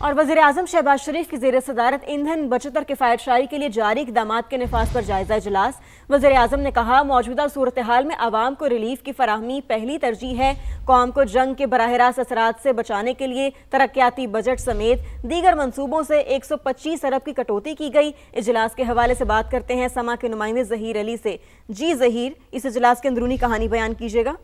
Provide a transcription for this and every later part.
और वज़ीर-ए-आज़म शहबाज शरीफ की ज़ेर सदारत ईंधन बचत और किफ़ायत शारी के लिए जारी इक़दामात के नफाज़ पर जायज़ा इजलास। वज़ीर-ए-आज़म ने कहा, मौजूदा सूरत हाल में आवाम को रिलीफ की फराहमी पहली तरजीह है। कौम को जंग के बराह रास्त असरात से बचाने के लिए तरक्याती बजट समेत दीगर मंसूबों से 125 अरब की कटौती की गई। इजलास के हवाले से बात करते हैं समा के नुमाइंदे ज़हीर अली से। जी ज़हीर, इस इजलास की अंदरूनी कहानी बयान कीजिएगा।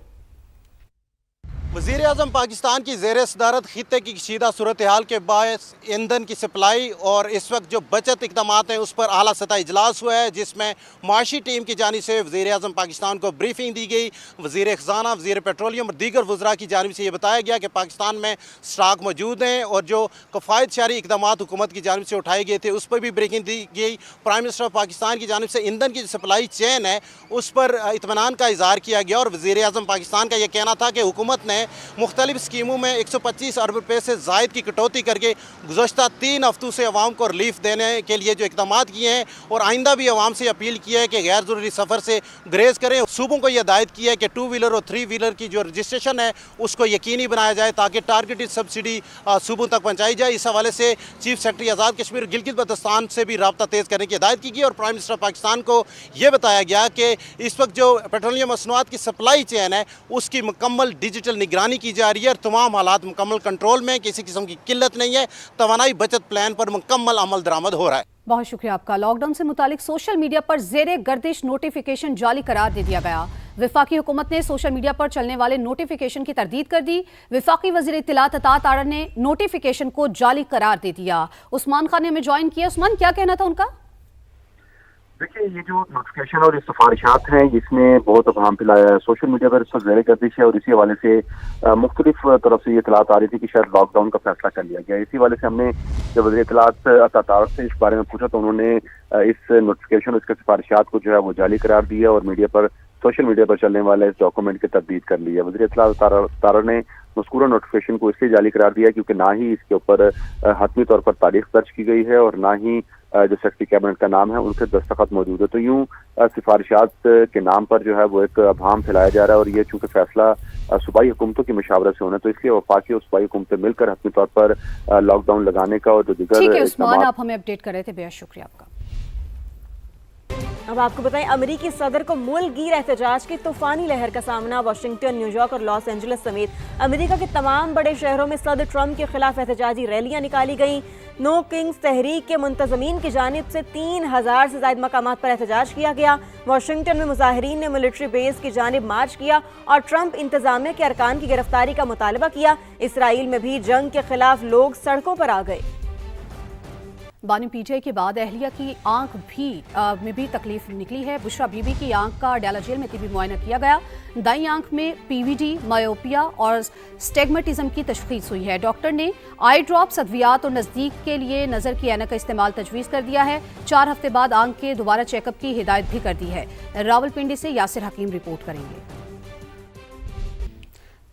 वज़ीर-ए-आज़म पाकिस्तान की ज़ेर सदारत खित्ते की कशीदा सूरत हाल के बायस ईंधन की सप्लाई और इस वक्त जो बचत इक़दामात हैं उस पर आला सतह इजलास हुआ है, जिसमें माशी टीम की जानिब से वज़ीर-ए-आज़म पाकिस्तान को ब्रीफिंग दी गई। वज़ीर ख़ज़ाना, वज़ीर पेट्रोलियम और दीगर वज़रा की जानिब से ये बताया गया कि पाकिस्तान में स्टॉक मौजूद हैं और जो किफ़ायत शारी इक़दामात हुकूमत की जानिब से उठाए गए थे उस पर भी ब्रीफिंग दी गई। प्राइम मिनिस्टर ऑफ पाकिस्तान की जानिब से ईंधन की सप्लाई चेन है उस पर इत्मीनान का इज़हार किया गया और वज़ीर-ए-आज़म पाकिस्तान का यह कहना था कि हुकूमत ने मुख्तलिफ स्कीमों में 125 अरब रुपये से ज़ायद की कटौती करके गुज़श्ता 3 हफ्तों से अवाम को रिलीफ देने के लिए जो इक़दामात किए हैं और आइंदा भी अवाम से अपील की है कि गैर ज़रूरी सफ़र से ग्रेज़ करें। सूबों को यह हिदायत की है कि 2 व्हीलर और 3 व्हीलर की जो रजिस्ट्रेशन है उसको यकीनी बनाया जाए ताकि टारगेटेड सब्सिडी सूबों तक पहुँचाई जाए। इस हवाले से चीफ सेक्रेटरी आज़ाद कश्मीर गिलगित बल्तिस्तान से भी रब्ता तेज़ करने की हिदायत की गई और प्राइम मिनिस्टर पाकिस्तान को यह बताया गया कि इस वक्त जो पेट्रोलियम मसनूआत की सप्लाई चेन है उसकी मुकम्मल डिजिटल निगरानी की जा रही है और तमाम हालात मुकम्मल कंट्रोल में, किसी किस्म की किल्लत नहीं है। तवानाई बचत प्लान पर मुकम्मल अमल दरामद हो रहा है। बहुत शुक्रिया आपका। लॉकडाउन से मुतालिक सोशल मीडिया पर ज़ेरे गर्दिश नोटिफिकेशन जाली करार दे दिया गया। वफाकी हुकूमत ने सोशल मीडिया पर चलने वाले नोटिफिकेशन की तरदीद कर दी। वफाकी वज़ीर इत्तलात अता तारड़ ने नोटिफिकेशन को जाली करार दे दिया। उस्मान खान ने हमें ज्वाइन किया। उस्मान, क्या कहना था उनका? देखिए, ये जो नोटिफिकेशन और सिफारिशात हैं इसमें बहुत अभाम फैलाया है सोशल मीडिया पर। इस वक्त ज़ेर गर्दिश है और इसी हवाले से मुख्तलिफ तरफ से ये इतलात आ रही थी कि शायद लॉकडाउन का फैसला कर लिया गया। इसी हवाले से हमने जब वज़ीर इत्तलात अता तारड़ से इस बारे में पूछा तो उन्होंने इस नोटिफिकेशन और इसके सिफारिशात को जो है वो जाली करार दिया और मीडिया पर सोशल मीडिया पर चलने वाले इस डॉक्यूमेंट की तरदीद कर ली है। वज़ीर इत्तलात तारड़ ने मज़कूरा नोटिफिकेशन को इसलिए जाली करार दिया क्योंकि ना ही इसके ऊपर हतमी तौर पर तारीख दर्ज की गई है और ना ही जो सेक्रेटरी कैबिनेट का नाम है उनके दस्तखत मौजूद है। तो यूं सिफारिशात के नाम पर जो है वो एक अभाम फैलाया जा रहा है और ये चूँकि फैसला सूबाई हुकूमतों की मशावरत से होना तो इसलिए वफाकी और सूबाई हुकूमतें मिलकर हतमी तौर पर लॉकडाउन लगाने का और जो दिगर उस्मान, आप हमें अपडेट कर रहे थे, बेहद शुक्रिया आपका। अब आपको बताएं, अमेरिकी सदर को मुल्क गिर एहतजाज की तूफानी लहर का सामना। वाशिंगटन, न्यूयॉर्क और लॉस एंजलिस समेत अमेरिका के तमाम बड़े शहरों में सदर ट्रंप के खिलाफ एहतजाजी रैलियां निकाली गईं। नो किंग्स तहरीक के मुंतजमीन की जानिब से 3000 से ज्यादा मकामात पर एहतजाज किया गया। वाशिंगटन में मुजाहिरीन ने मिलिट्री बेस की जानिब मार्च किया और ट्रंप इंतजामिया के अरकान की गिरफ्तारी का मुतालबा किया। इसराइल में भी जंग के खिलाफ लोग सड़कों पर आ गए। बानी पीटीआई के बाद अहलिया की आंख में भी तकलीफ निकली है। बुशरा बीबी की आंख का डेला जेल में तिबी मुआयना किया गया। दाईं आंख में पीवीडी, मायोपिया और स्टेगमेटिज्म की तशखीस हुई है। डॉक्टर ने आई ड्रॉप्स, अद्वियात और नज़दीक के लिए नज़र की ऐनक का इस्तेमाल तजवीज़ कर दिया है। 4 हफ्ते बाद आंख के दोबारा चेकअप की हिदायत भी कर दी है। रावलपिंडी से यासिर हकीम रिपोर्ट करेंगे।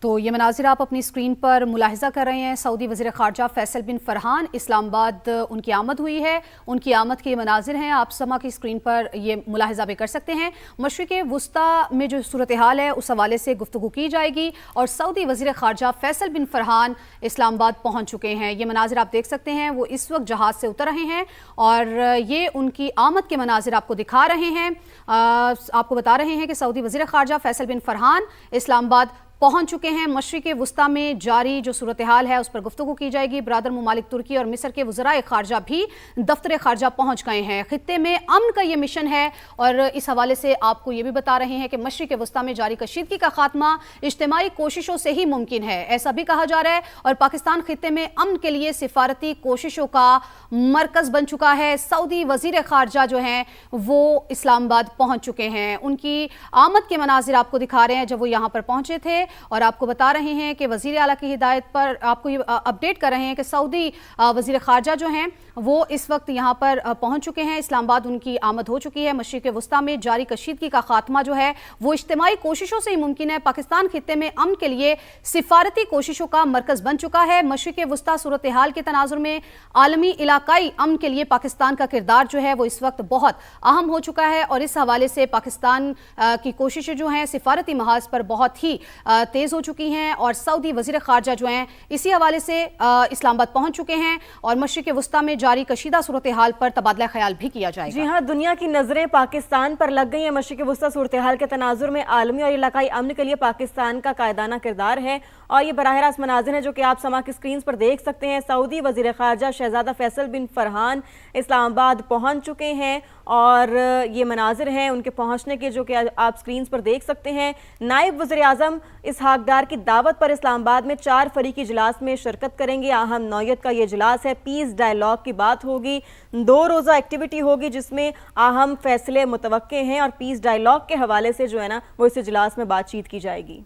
तो ये मनाजिर आप अपनी स्क्रीन पर मुलाहिजा कर रहे हैं। सऊदी वज़ीर ख़ारजा फैसल बिन फरहान इस्लामाबाद उनकी आमद हुई है। उनकी आमद के मनाजिर हैं, आप समा की स्क्रीन पर ये मुलाहिजा भी कर सकते हैं। मशरिक़ वुस्ता में जो सूरत हाल है उस हवाले से गुफ्तगू की जाएगी और सऊदी वज़ीर ख़ारजा फैसल बिन फरहान इस्लामाबाद पहुँच चुके हैं। ये मनाजिर आप देख सकते हैं, वो इस वक्त जहाज़ से उतर रहे हैं और ये उनकी आमद के मनाजिर आपको दिखा रहे हैं। आपको बता रहे हैं कि सऊदी वज़ीर ख़ारजा फैसल बिन फरहान इस्लामाबाद पहुंच चुके हैं। मशरिक़ वुस्ता में जारी जो सूरत हाल है उस पर गुफ्तगू की जाएगी। बरादर ममालिक तुर्की और मिस्र के वज़राए ख़ारजा भी दफ्तर ख़ारजा पहुंच गए हैं। खित्ते में अमन का ये मिशन है और इस हवाले से आपको ये भी बता रहे हैं कि मशरिक़ वुस्ता में जारी कशीदगी का खात्मा इज्तिमाई कोशिशों से ही मुमकिन है, ऐसा भी कहा जा रहा है। और पाकिस्तान खित्ते में अमन के लिए सिफारती कोशिशों का मरकज़ बन चुका है। सऊदी वज़ीर ख़ारजा जो हैं वो इस्लामाबाद पहुँच चुके हैं। उनकी आमद के मनाजिर आपको दिखा रहे हैं जब वो यहाँ पर पहुँचे थे और आपको बता रहे हैं कि वज़ीर आला की हिदायत पर आपको ये अपडेट कर रहे हैं कि सऊदी वज़ीर ख़ारजा जो हैं वो इस वक्त यहाँ पर पहुँच चुके हैं। इस्लामाबाद उनकी आमद हो चुकी है। मशरिक़ वुस्ता में जारी कशीदगी का खात्मा जो है वो इज्तिमाई कोशिशों से ही मुमकिन है। पाकिस्तान खित्ते में अमन के लिए सिफारती कोशिशों का मरकज़ बन चुका है। मशरिक़ वुस्ता सूरत हाल के तनाजुर में आलमी इलाकाई अमन के लिए पाकिस्तान का किरदार जो है वो इस वक्त बहुत अहम हो चुका है और इस हवाले से पाकिस्तान की कोशिशें जो हैं सिफारती महाज पर बहुत ही तेज़ हो चुकी हैं और सऊदी वज़ीर ख़ारजा जो हैं इसी हवाले से इस्लामाबाद पहुंच चुके हैं और मशरिक़ वस्ता में जारी कशीदा सूरत हाल पर तबादला ख्याल भी किया जाएगा। जी हाँ, दुनिया की नज़रें पाकिस्तान पर लग गई हैं। मशरिक़ वस्ता सूरत हाल के तनाजुर में आलमी और इलाकाई अमन के लिए पाकिस्तान का कायदाना किरदार है और ये बराह रास्त मनाज़िर हैं जो कि आप समा की स्क्रीन पर देख सकते हैं। सऊदी वज़ीर ख़ारजा शहज़ादा फैसल बिन फरहान इस्लामाबाद पहुँच चुके हैं और ये मनाजिर हैं उनके पहुँचने के जो कि आप स्क्रीन पर देख सकते हैं। नायब वज़ीर आज़म इसहाक डार की दावत पर इस्लामाबाद में 4 फरीकी इजलास में शिरकत करेंगे। अहम नौयत का ये इजलास है। पीस डायलॉग की बात होगी, 2 रोज़ा एक्टिविटी होगी जिसमें अहम फैसले मुतवक्के हैं और पीस डायलॉग के हवाले से जो है ना वो इस इजलास में बातचीत की जाएगी।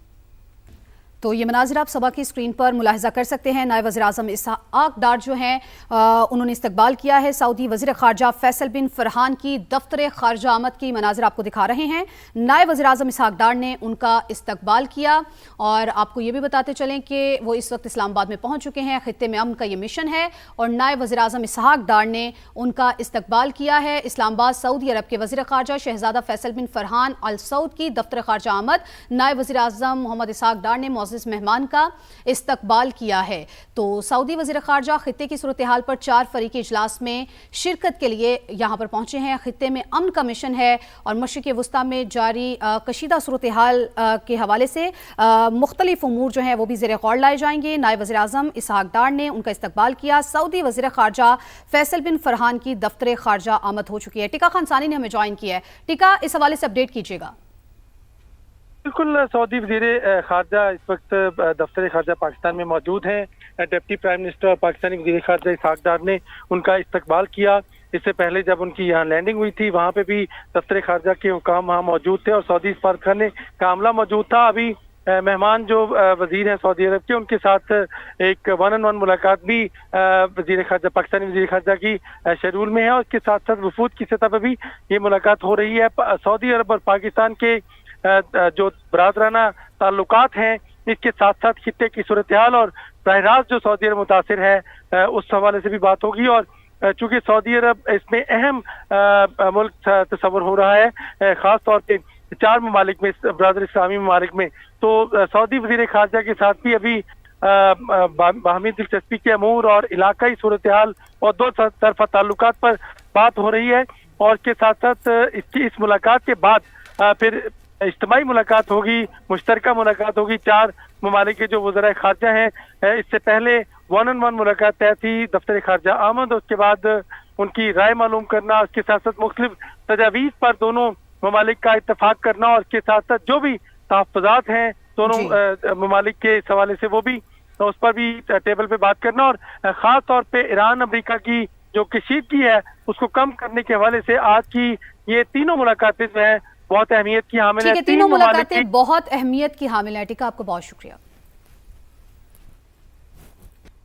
तो ये मनाजिर आप सभा की स्क्रीन पर मुलाहिजा कर सकते हैं। नायब वज़ीर आज़म इसहाक डार जो हैं उन्होंने इस्तकबाल किया है सऊदी वज़ीर ख़ारजा फैसल बिन फरहान की दफ्तर ख़ारजा आमद की मनाजिर आपको दिखा रहे हैं। नायब वज़ीर आज़म इसहाक डार ने उनका इस्तकबाल किया और आपको ये भी बताते चलें कि वो इस वक्त इस्लामाबाद में पहुँच चुके हैं। ख़ित्ते में अमन का ये मिशन है और नायब वज़ीर आज़म इसहाक डार ने उनका इस्तकबाल किया है। इस्लामाबाद सऊदी अरब के वज़ीर ख़ारजा शहज़ादा फैसल बिन फरहान अल सऊद की दफ्तर ख़ारजा आमद नायब वज़ीर आज़म मोहम्मद इसहाक डार ने मेहमान का इस्तकबाल किया है। तो सऊदी वज़ीर ख़ारजा खित्ते की सूरत हाल पर 4 फरीकी इजलास में शिरकत के लिए यहाँ पर पहुँचे हैं। खित्ते में अमन का मिशन है और मशरिक़ वस्ता में जारी कशीदा सूरत हाल के हवाले से मुख्तलिफ उमूर जो हैं वो भी ज़ेर गौर लाए जाएंगे। नायब वज़ीर आज़म इसहाक डार ने उनका इस्तकबाल किया। सऊदी वज़ीर ख़ारजा फैसल बिन फरहान की दफ्तर ख़ारजा आमद हो चुकी है। टिका खानसानी ने हमें ज्वाइन किया है। टिका, इस हवाले से अपडेट कीजिएगा। बिल्कुल, सऊदी वज़ीर ख़ारजा इस वक्त दफ्तर ख़ारजा पाकिस्तान में मौजूद हैं। डिप्टी प्राइम मिनिस्टर पाकिस्तानी वज़ीर ख़ारजा इसहाक डार ने उनका इस्तकबाल किया। इससे पहले जब उनकी यहाँ लैंडिंग हुई थी वहाँ पे भी दफ्तर ख़ारजा के हुकाम वहाँ मौजूद थे और सऊदी सफारतखाने का अमला मौजूद था। अभी मेहमान जो वज़ीर हैं सऊदी अरब के, उनके साथ एक 1-on-1 मुलाकात भी वज़ीर ख़ारजा पाकिस्तानी वज़ीर ख़ारजा की शेड्यूल में है और उसके साथ साथ वफूद की सतह पर भी ये मुलाकात हो रही है। सऊदी अरब और पाकिस्तान के जो बरादराना ताल्लुकात हैं, इसके साथ साथ खित्ते की सूरत हाल और बराह रास्त जो सऊदी अरब मुतासिर है उस हवाले से भी बात होगी। और चूँकि सऊदी अरब इसमें अहम मुल्क तस्वर हो रहा है, ख़ास तौर पे 4 ममालिक में, बरादर इस्लामी ममालिक में, तो सऊदी वज़ीर ख़ारजा के साथ भी अभी बाहमी दिलचस्पी के अमूर और इलाकाई सूरत हाल और 2 तरफा ताल्लुकात पर बात हो रही है। और इसके साथ साथ इस मुलाकात के बाद फिर इज्तिमाई मुलाकात होगी, मुश्तरका मुलाकात होगी 4 ममालिक के जो वज़ीर ख़ारजा हैं। इससे पहले 1-on-1 मुलाकात तय थी दफ्तर ख़ारजा आमद, उसके बाद उनकी राय मालूम करना, उसके साथ साथ मुख्तलिफ तजावीज़ पर दोनों ममालिक का इत्तफाक करना और इसके साथ साथ जो भी तहफ़्फ़ुज़ात हैं दोनों ममालिक के इस हवाले से वो भी उस पर भी टेबल पे बात करना और ख़ास तौर पे ईरान अमेरिका की जो कशीदगी है उसको कम करने के हवाले से आज की ये तीनों मुलाकातें जो हैं बहुत अहमियत की हामिल है। तीनों मुलाकातें बहुत अहमियत की हामिल है। टिका, आपको बहुत शुक्रिया।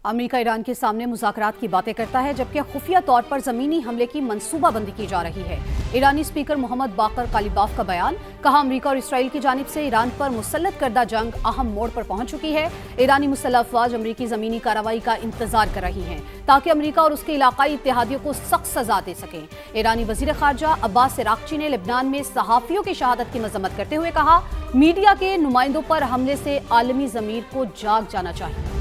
अमेरिका ईरान के सामने मुज़ाकरात की बातें करता है जबकि खुफिया तौर पर ज़मीनी हमले की मंसूबाबंदी की जा रही है। ईरानी स्पीकर मोहम्मद बाकर कालिबाफ का बयान, कहा अमेरिका और इसराइल की जानिब से ईरान पर मुसल्लत करदा जंग अहम मोड़ पर पहुंच चुकी है। ईरानी मुसल्लह अफवाज अमेरिकी ज़मीनी कार्रवाई का इंतजार कर रही हैं ताकि अमेरिका और उसके इलाकाई इत्तेहादियों को सख्त सजा दे सकें। ईरानी वज़ीर ख़ारजा अब्बास इराक़ची ने लेबनान में सहाफ़ियों की शहादत की मज़म्मत करते हुए कहा, मीडिया के नुमाइंदों पर हमले से आलमी ज़मीर को जाग जाना चाहिए।